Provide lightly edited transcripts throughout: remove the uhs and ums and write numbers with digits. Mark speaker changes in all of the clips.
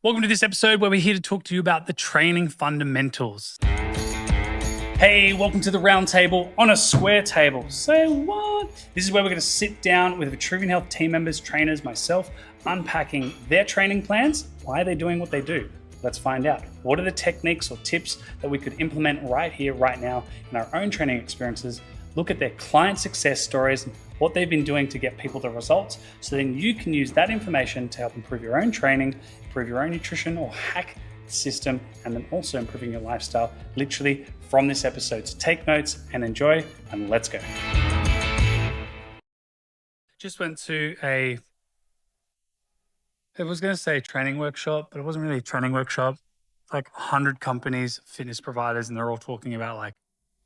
Speaker 1: Welcome to this episode where we're here to talk to you about the training fundamentals. Hey, welcome to the round table on a square table. Say what? This is where we're going to sit down with Vitruvian Health team members, trainers, myself, unpacking their training plans. Why are they doing what they do? Let's find out. What are the techniques or tips that we could implement right here, right now in our own training experiences? Look at their client success stories and what they've been doing to get people the results, so then you can use that information to help improve your own training, improve your own nutrition, or hack the system, and then also improving your lifestyle literally from this episode. So take notes and enjoy, and let's go. Just went to I was going to say training workshop, but it wasn't really a training workshop. Like 100 companies, fitness providers, and they're all talking about like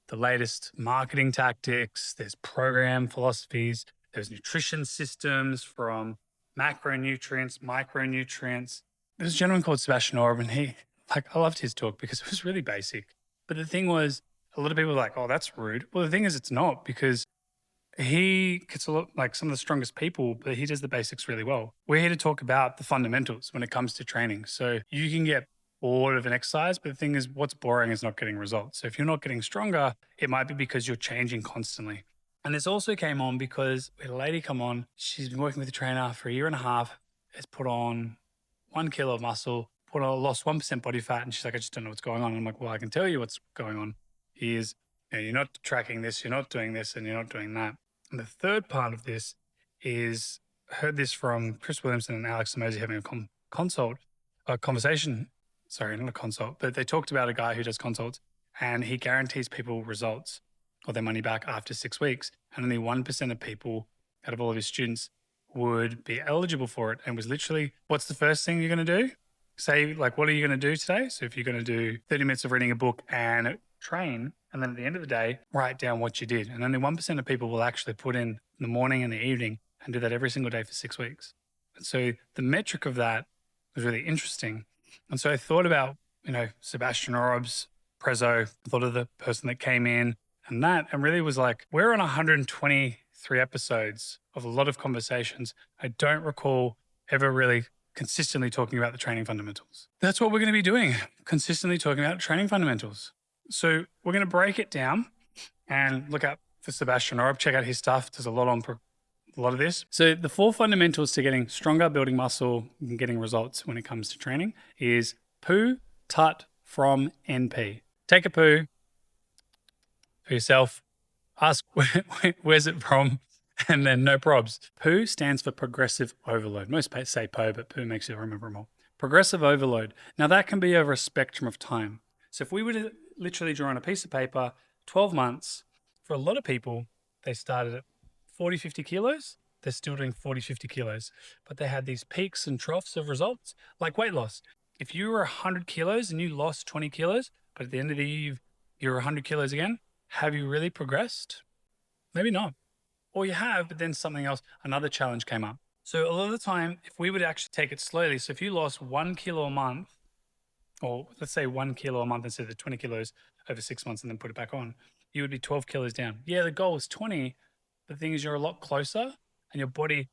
Speaker 1: the latest marketing tactics. There's program philosophies. There's nutrition systems from macronutrients, micronutrients. There's a gentleman called Sebastian Orb, and I loved his talk because it was really basic. But the thing was, a lot of people were like, oh, that's rude. Well, the thing is, it's not, because he gets a lot like some of the strongest people, but he does the basics really well. We're here to talk about the fundamentals when it comes to training. So you can get bored of an exercise, but the thing is, what's boring is not getting results. So if you're not getting stronger, it might be because you're changing constantly. And this also came on because we had a lady come on. She's been working with a trainer for a year and a half, has put on 1 kilo of muscle, lost 1% body fat. And she's like, I just don't know what's going on. And I'm like, well, I can tell you what's going on. You're not tracking this, you're not doing this, and you're not doing that. And the third part of this is, I heard this from Chris Williamson and Alex Samosi having a conversation. Sorry, not a consult, but they talked about a guy who does consults, and he guarantees people results or their money back after 6 weeks. And only 1% of people out of all of his students would be eligible for it. And was literally, what's the first thing you're going to do? Say, like, what are you going to do today? So if you're going to do 30 minutes of reading a book and train, and then at the end of the day, write down what you did. And only 1% of people will actually put in the morning and the evening and do that every single day for 6 weeks. And so the metric of that was really interesting. And so I thought about, Sebastian Orb's Prezzo, I thought of the person that came in and really was like, we're on 123 episodes of a lot of conversations. I don't recall ever really consistently talking about the training fundamentals. That's what we're going to be doing, consistently talking about training fundamentals. So we're going to break it down and look up for Sebastian Orb, check out his stuff. There's a lot of this. So the 4 fundamentals to getting stronger, building muscle, and getting results when it comes to training is poo, tut, from, NP. Take a poo for yourself. Ask where's it from, and then no probs. Poo stands for progressive overload. Most say PO, but poo makes you remember more. Progressive overload. Now that can be over a spectrum of time. So if we were to literally draw on a piece of paper, 12 months, for a lot of people, they started at 40, 50 kilos, they're still doing 40, 50 kilos, but they had these peaks and troughs of results, like weight loss. If you were 100 kilos and you lost 20 kilos, but at the end of the year, you're 100 kilos again, have you really progressed? Maybe not. Or you have, but then something else, another challenge came up. So a lot of the time, if we would actually take it slowly, so if you lost 1 kilo a month, or let's say 1 kilo a month instead of 20 kilos over 6 months and then put it back on, you would be 12 kilos down. Yeah, the goal is 20. The thing is, you're a lot closer, and your body,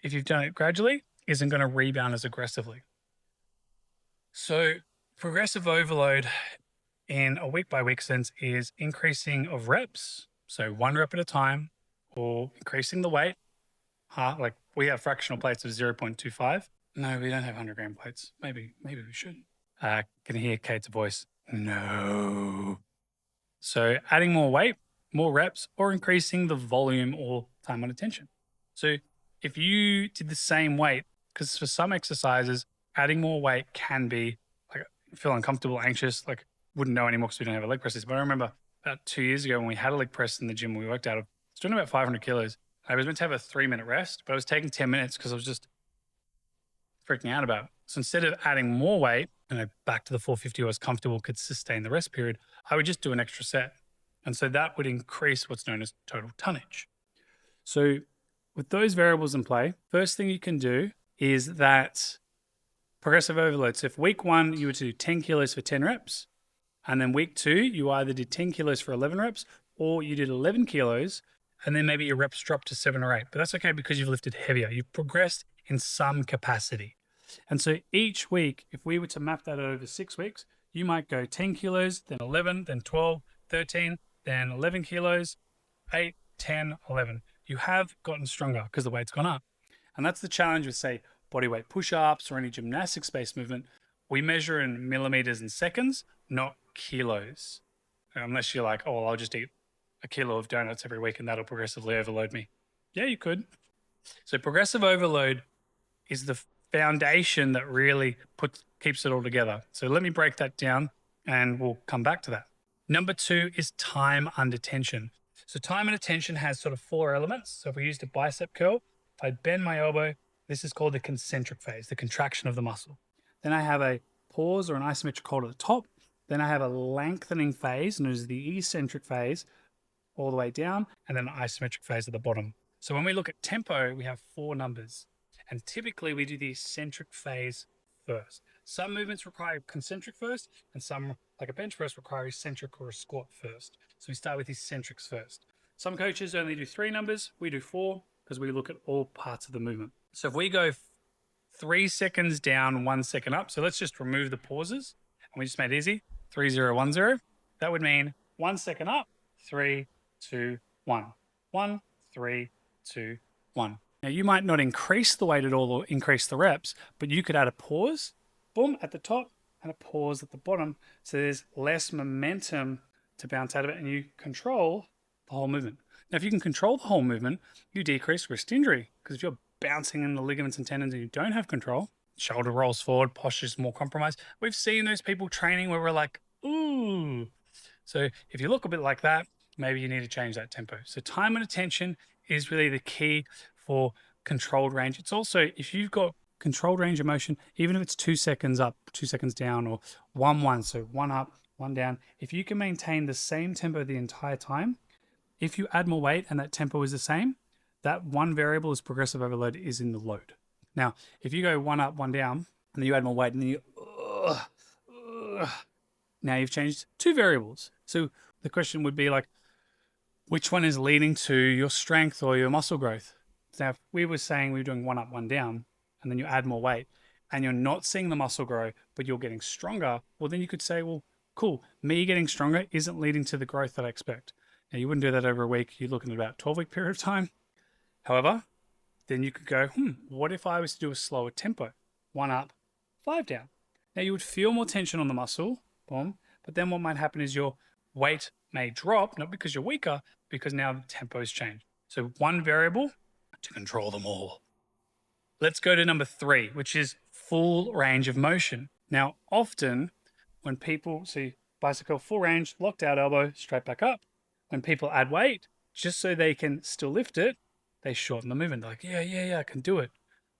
Speaker 1: if you've done it gradually, isn't going to rebound as aggressively. So progressive overload in a week-by-week sense is increasing of reps, so 1 rep at a time, or increasing the weight. Like we have fractional plates of 0.25. No, we don't have 100-gram plates. Maybe we should. Can you hear Kate's voice? No. So adding more weight, more reps, or increasing the volume or time on attention. So if you did the same weight, because for some exercises, adding more weight can be like, feel uncomfortable, anxious, like wouldn't know anymore because we don't have a leg presses. But I remember about 2 years ago when we had a leg press in the gym we worked out of, I was doing about 500 kilos. I was meant to have a 3-minute rest, but I was taking 10 minutes because I was just freaking out about it. So instead of adding more weight, back to the 450 I was comfortable, could sustain the rest period, I would just do an extra set. And so that would increase what's known as total tonnage. So with those variables in play, first thing you can do is that progressive overload. So if week 1, you were to do 10 kilos for 10 reps, and then week 2, you either did 10 kilos for 11 reps, or you did 11 kilos, and then maybe your reps dropped to 7 or 8. But that's okay because you've lifted heavier. You've progressed in some capacity. And so each week, if we were to map that over 6 weeks, you might go 10 kilos, then 11, then 12, 13, then 11 kilos, 8, 10, 11. You have gotten stronger because the weight's gone up. And that's the challenge with, say, bodyweight push-ups or any gymnastics-based movement. We measure in millimeters and seconds, not kilos. Unless you're like, oh, I'll just eat a kilo of donuts every week and that'll progressively overload me. Yeah, you could. So progressive overload is the foundation that really keeps it all together. So let me break that down and we'll come back to that. Number 2 is time under tension. So time under tension has sort of 4 elements. So if we used a bicep curl, if I bend my elbow, this is called the concentric phase, the contraction of the muscle. Then I have a pause or an isometric hold at the top. Then I have a lengthening phase, known as the eccentric phase, all the way down, and then an isometric phase at the bottom. So when we look at tempo, we have 4 numbers. And typically we do the eccentric phase first. Some movements require concentric first, and some, like a bench press, require eccentric or a squat first. So we start with eccentrics first. Some coaches only do 3 numbers. We do 4 because we look at all parts of the movement. So if we go 3 seconds down, 1 second up, so let's just remove the pauses, and we just made it easy, 3, 0, 1, 0. That would mean 1 second up, 3, 2, 1. 1, 3, 2, 1. Now, you might not increase the weight at all or increase the reps, but you could add a pause, boom, at the top, and a pause at the bottom. So there's less momentum to bounce out of it, and you control the whole movement. Now, if you can control the whole movement, you decrease risk to injury, because if you're bouncing in the ligaments and tendons and you don't have control, shoulder rolls forward, posture's more compromised. We've seen those people training where we're like, ooh. So if you look a bit like that, maybe you need to change that tempo. So time and attention is really the key for controlled range. It's also, if you've got controlled range of motion, even if it's 2 seconds up, 2 seconds down, or 1, 1, so 1 up, 1 down, if you can maintain the same tempo the entire time, if you add more weight and that tempo is the same, that one variable is progressive overload is in the load. Now, if you go 1 up, 1 down, and then you add more weight, and then you, now you've changed 2 variables. So the question would be like, which one is leading to your strength or your muscle growth? Now, if we were saying we were doing 1 up, 1 down, and then you add more weight, and you're not seeing the muscle grow, but you're getting stronger, well, then you could say, well, cool, me getting stronger isn't leading to the growth that I expect. Now, you wouldn't do that over a week. You're looking at about a 12-week period of time. However, then you could go, what if I was to do a slower tempo? 1 up, 5 down. Now, you would feel more tension on the muscle, boom, but then what might happen is your weight may drop, not because you're weaker, because now the tempo's changed. So one variable to control them all. Let's go to number 3, which is full range of motion. Now, often when people see bicycle full range, locked out elbow, straight back up, when people add weight, just so they can still lift it, they shorten the movement. They're like, yeah, I can do it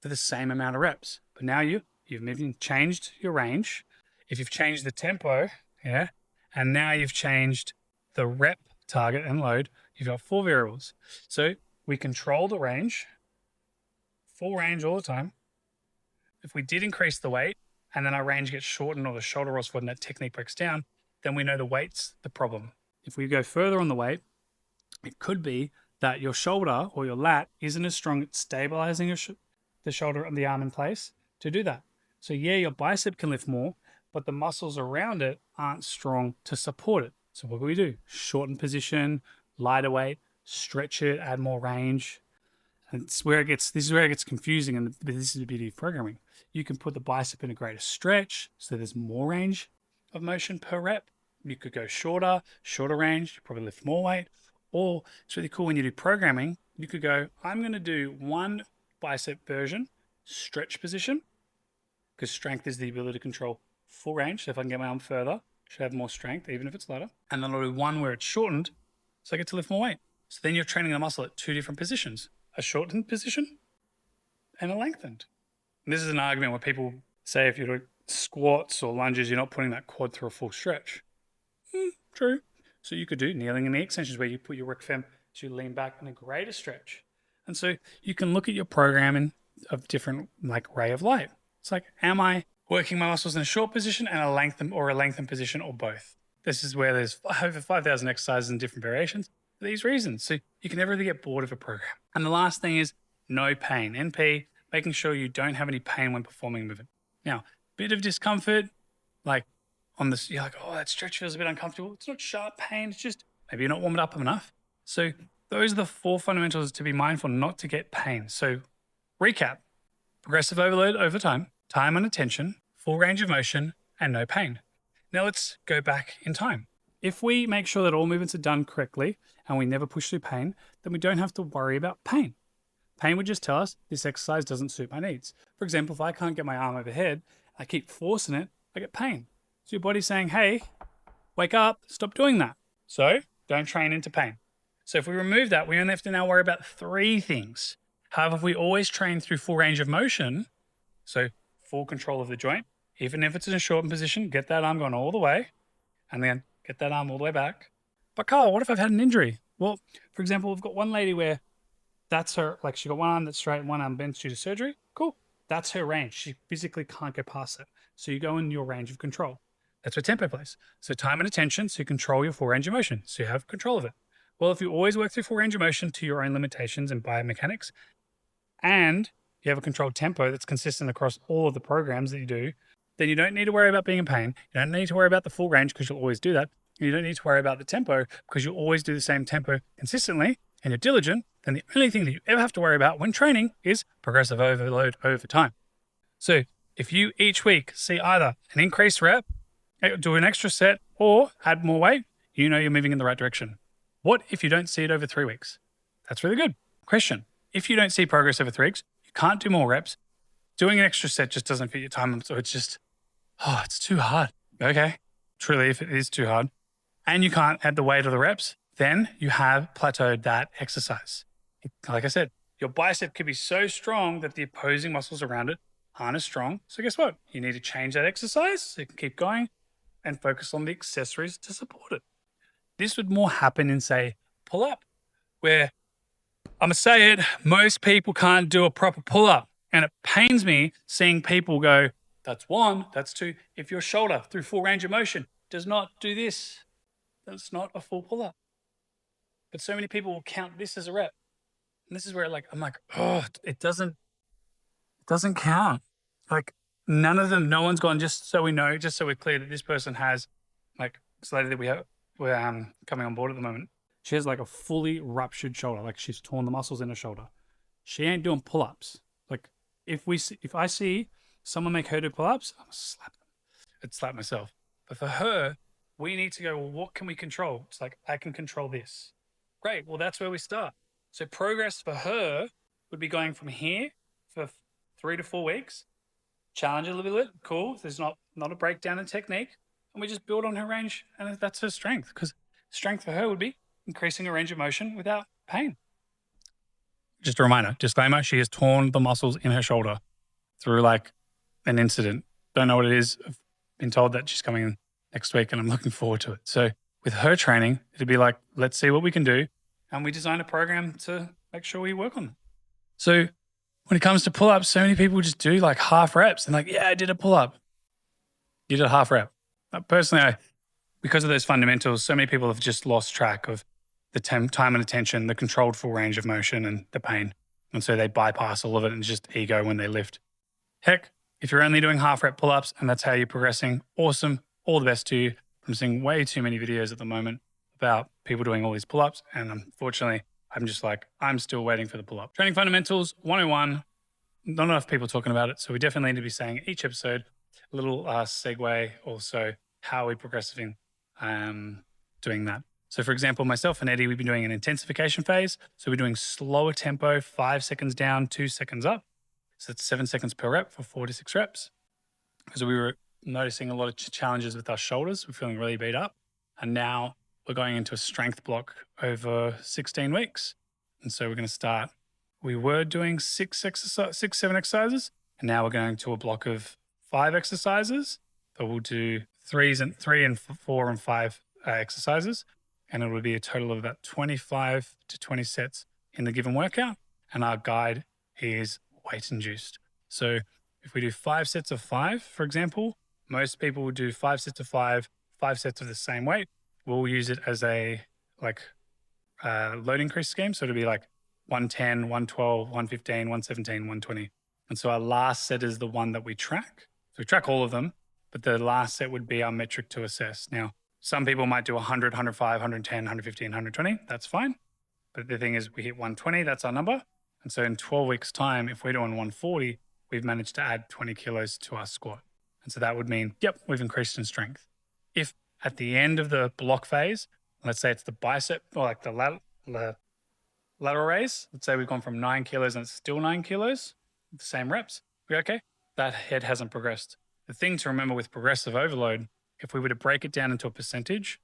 Speaker 1: for the same amount of reps. But now you've maybe changed your range. If you've changed the tempo, yeah, and now you've changed the rep target and load, you've got 4 variables. So we control the range, full range all the time. If we did increase the weight and then our range gets shortened or the shoulder rolls forward and that technique breaks down, then we know the weight's the problem. If we go further on the weight, it could be that your shoulder or your lat isn't as strong at stabilizing the shoulder and the arm in place to do that. So yeah, your bicep can lift more, but the muscles around it aren't strong to support it. So what do we do? Shorten position, lighter weight, stretch it, add more range. And this is where it gets confusing, and this is the beauty of programming. You can put the bicep in a greater stretch, so there's more range of motion per rep. You could go shorter range, you probably lift more weight. Or it's really cool when you do programming, you could go, I'm going to do one bicep version, stretch position, because strength is the ability to control full range. So if I can get my arm further, I should have more strength, even if it's lighter. And then I'll do one where it's shortened, so I get to lift more weight. So then you're training the muscle at 2 different positions, a shortened position and a lengthened. And this is an argument where people say if you're doing squats or lunges, you're not putting that quad through a full stretch. True. So you could do kneeling and knee extensions where you put your rec fem to lean back in a greater stretch. And so you can look at your programming of different ray of light. It's like, am I working my muscles in a short position and a lengthened position, or both? This is where there's over 5,000 exercises and different variations for these reasons. So you can never really get bored of a program. And the last thing is no pain. NP, making sure you don't have any pain when performing movement. Now, bit of discomfort, like on this, you're like, oh, that stretch feels a bit uncomfortable. It's not sharp pain. It's just maybe you're not warmed up enough. So those are the 4 fundamentals to be mindful not to get pain. So recap: progressive overload over time and attention, full range of motion, and no pain. Now let's go back in time. If we make sure that all movements are done correctly and we never push through pain, then we don't have to worry about pain. Pain would just tell us this exercise doesn't suit my needs. For example, if I can't get my arm overhead, I keep forcing it, I get pain. So your body's saying, hey, wake up, stop doing that. So don't train into pain. So if we remove that, we only have to now worry about 3 things. However, if we always train through full range of motion, so full control of the joint, even if it's in a shortened position, get that arm going all the way, and then get that arm all the way back. But Carl, what if I've had an injury? Well, for example, we've got one lady where that's her, like she got one arm that's straight and one arm bent due to surgery. Cool. That's her range. She physically can't go past it. So you go in your range of control. That's where tempo plays. So time and attention, so you control your full range of motion. So you have control of it. Well, if you always work through full range of motion to your own limitations and biomechanics, and you have a controlled tempo that's consistent across all of the programs that you do, then you don't need to worry about being in pain. You don't need to worry about the full range because you'll always do that. You don't need to worry about the tempo because you'll always do the same tempo consistently and you're diligent. Then the only thing that you ever have to worry about when training is progressive overload over time. So if you each week see either an increased rep, do an extra set, or add more weight, you know you're moving in the right direction. What if you don't see it over 3 weeks? That's really good. Question: if you don't see progress over 3 weeks, you can't do more reps. Doing an extra set just doesn't fit your time. So it's just, it's too hard. Okay. Truly, if it is too hard and you can't add the weight of the reps, then you have plateaued that exercise. Like I said, your bicep could be so strong that the opposing muscles around it aren't as strong. So guess what? You need to change that exercise so you can keep going and focus on the accessories to support it. This would more happen in, say, pull-up, where I'm going to say it, most people can't do a proper pull-up. And it pains me seeing people go, that's 1, that's 2. If your shoulder through full range of motion does not do this, that's not a full pull-up. But so many people will count this as a rep. And this is where I'm like, it doesn't count. Like none of them, no one's gone, just so we're clear that this person has, like this lady that we're coming on board at the moment. She has like a fully ruptured shoulder. Like she's torn the muscles in her shoulder. She ain't doing pull-ups. Like if I see someone make her do pull-ups, I'm gonna slap them. I'd slap myself. But for her, we need to go, well, what can we control? It's like, I can control this. Great. Well, that's where we start. So progress for her would be going from here for 3 to 4 weeks, challenge a little bit. Cool. There's not a breakdown in technique. And we just build on her range. And that's her strength, because strength for her would be increasing her range of motion without pain. Just a reminder, disclaimer, she has torn the muscles in her shoulder through like an incident. Don't know what it is. I've been told that she's coming in next week and I'm looking forward to it. So with her training, it'd be like, let's see what we can do. And we design a program to make sure we work on them. So when it comes to pull-ups, so many people just do like half reps and like, yeah, I did a pull-up. You did a half rep. Personally, because of those fundamentals, so many people have just lost track of the time and attention, the controlled full range of motion and the pain. And so they bypass all of it and just ego when they lift. Heck, if you're only doing half rep pull-ups and that's how you're progressing, awesome. All the best to you. I'm seeing way too many videos at the moment about people doing all these pull-ups. And unfortunately, I'm just like, I'm still waiting for the pull-up. Training fundamentals 101. Not enough people talking about it. So we definitely need to be saying each episode, a little segue also, how are we progressing doing that. So for example, myself and Eddie, we've been doing an intensification phase. So we're doing slower tempo, 5 seconds down, 2 seconds up. So that's 7 seconds per rep for 4 to 6 reps. Because we were noticing a lot of challenges with our shoulders. We're feeling really beat up. And now we're going into a strength block over 16 weeks. And so we're going to start, we were doing 7 exercises. And now we're going to a block of 5 exercises. But we'll do 3 and 4 and 5 exercises. And it will be a total of about 25 to 20 sets in the given workout. And our guide is weight induced. So if we do 5 sets of 5, for example, most people will do 5 sets of 5 sets of the same weight. We'll use it as a load increase scheme. So it'll be like 110, 112, 115, 117, 120. And so our last set is the one that we track. So we track all of them, but the last set would be our metric to assess. Now, some people might do 100, 105, 110, 115, 120. That's fine. But the thing is, we hit 120, that's our number. And so in 12 weeks' time, if we're doing 140, we've managed to add 20 kilos to our squat. And so that would mean, yep, we've increased in strength. If at the end of the block phase, let's say it's the bicep or like the lateral raise, let's say we've gone from 9 kilos and it's still 9 kilos, the same reps, we're okay. That head hasn't progressed. The thing to remember with progressive overload, if we were to break it down into a percentage,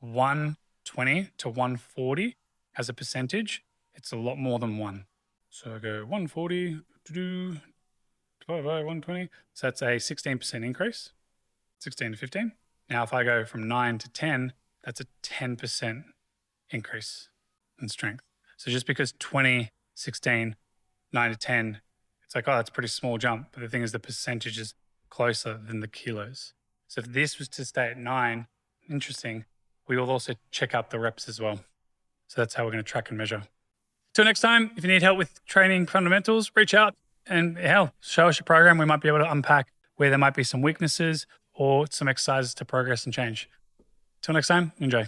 Speaker 1: 120 to 140 as a percentage, it's a lot more than 1. So I go 140 divided by 120. So that's a 16% increase, 16 to 15. Now, if I go from 9 to 10, that's a 10% increase in strength. So just because 20, 16, 9 to 10, it's like, oh, that's a pretty small jump. But the thing is, the percentage is closer than the kilos. So if this was to stay at 9, interesting, we will also check out the reps as well. So that's how we're going to track and measure. Till next time, if you need help with training fundamentals, reach out and show us your program. We might be able to unpack where there might be some weaknesses or some exercises to progress and change. Till next time, enjoy.